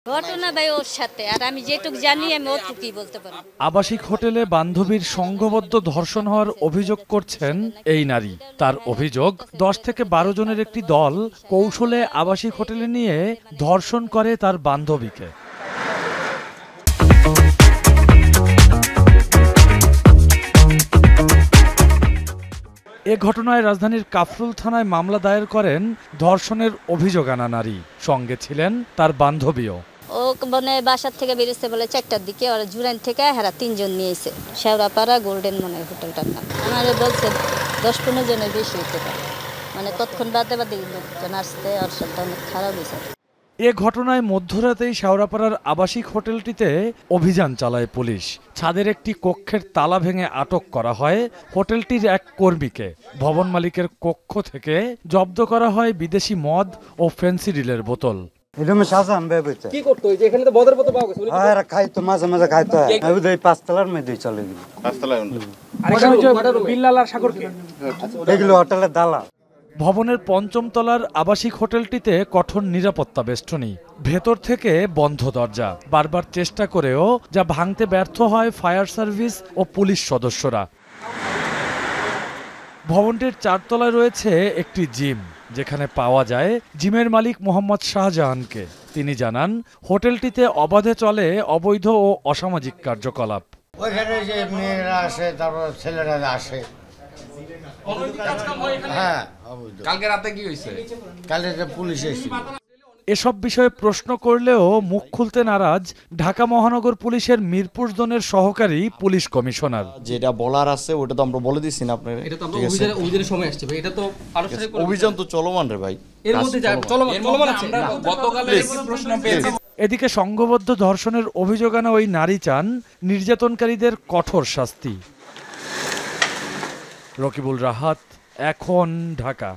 ঘটনা ভাই ওর সাথে, আর আমি যেটুকু জানি আমি ওটুকুই বলতে পারি। আবাসিক হোটেলে বান্ধবীর সংঘবদ্ধ ধর্ষণ হওয়ার অভিযোগ করছেন এই নারী। তার অভিযোগ 10 থেকে 12 জনের একটি দল কৌশলে আবাসিক হোটেলে নিয়ে ধর্ষণ করে তার বান্ধবীকে। এ ঘটনায় রাজধানীর কাফরুল থানায় মামলা দায়ের করেন ধর্ষণের অভিযোগ আনা নারী। সঙ্গে ছিলেন তার বান্ধবীও। ও মানে বাসার থেকে বেরিয়েছে বলে 4টার দিকে, ওরা জুরাইন থেকে হেরা 3 জন নিয়েছে, শেওড়াপাড়া গোল্ডেন মনে হোটেলটার নাম। আমাদের বলছে 10-15 জনের বেশি হতে পারে, মানে কতক্ষণ বাদে বাদে লোকজন আসতে, ওর সাথে অনেক খারাপ হয়েছে। এ ঘটনায় মধ্যরাতেই শেওড়াপাড়ার আবাসিক হোটেলটিতে অভিযান চালায় পুলিশ। ছাদের একটি কক্ষের তালা ভেঙে আটক করা হয় হোটেলটির এক কর্মীকে। ভবন মালিকের কক্ষ থেকে জব্দ করা হয় বিদেশি মদ ও ফেন্সিডিলের বোতল। কি করতো যে এখানে তো মদের বোতল পাওয়া গেছে? আর খাইতো মাঝে মাঝে খাইতো, আমি তো 5 তলার মধ্যে চলে গেল। 5 তলায় বিল্লাল আর সাগরকে এগুলো হোটেলের দালাল। ভবনের 5ম তলার আবাসিক হোটেলটিতে কঠোর নিরাপত্তা বেষ্টনী, ভেতর থেকে বন্ধ দরজা। বারবার চেষ্টা করেও যা ভাঙতে ব্যর্থ হয় ফায়ার সার্ভিস ও পুলিশ সদস্যরা। ভবনটির 4 তলায় রয়েছে একটি জিম, যেখানে পাওয়া যায় জিমের মালিক মোহাম্মদ শাহজাহানকে। তিনি জানান, হোটেলটিতে অবাধে চলে অবৈধ ও অসামাজিক কার্যকলাপ। ওইখানে যে মেয়েরা আসে, তারপর ছেলেরা আসে। হ্যাঁ, কালকে রাতে কি হয়েছে? কালকে পুলিশ এসেছিল। এসব বিষয়ে প্রশ্ন করলেও মুখ খুলতে নারাজ ঢাকা মহানগর পুলিশের মিরপুর জোনের সহকারী পুলিশ কমিশনার। যেটা বলার আছে ওটা তো আমরা বলে দিচ্ছি না আপনার। এটা তো আমরা অভিযানের সময় আসছে ভাই, এটা তো আনুষ্ঠানিক অভিযান তো চলমান রে ভাই, এর মধ্যে চলমান আছে। গতকালের একটি প্রশ্ন পেয়েছি। এদিকে সংঘবদ্ধ ধর্ষণের অভিযোগ আনা ওই নারী চান নির্যাতনকারীদের কঠোর শাস্তি। রকিবুল রাহাত, এখন, ঢাকা।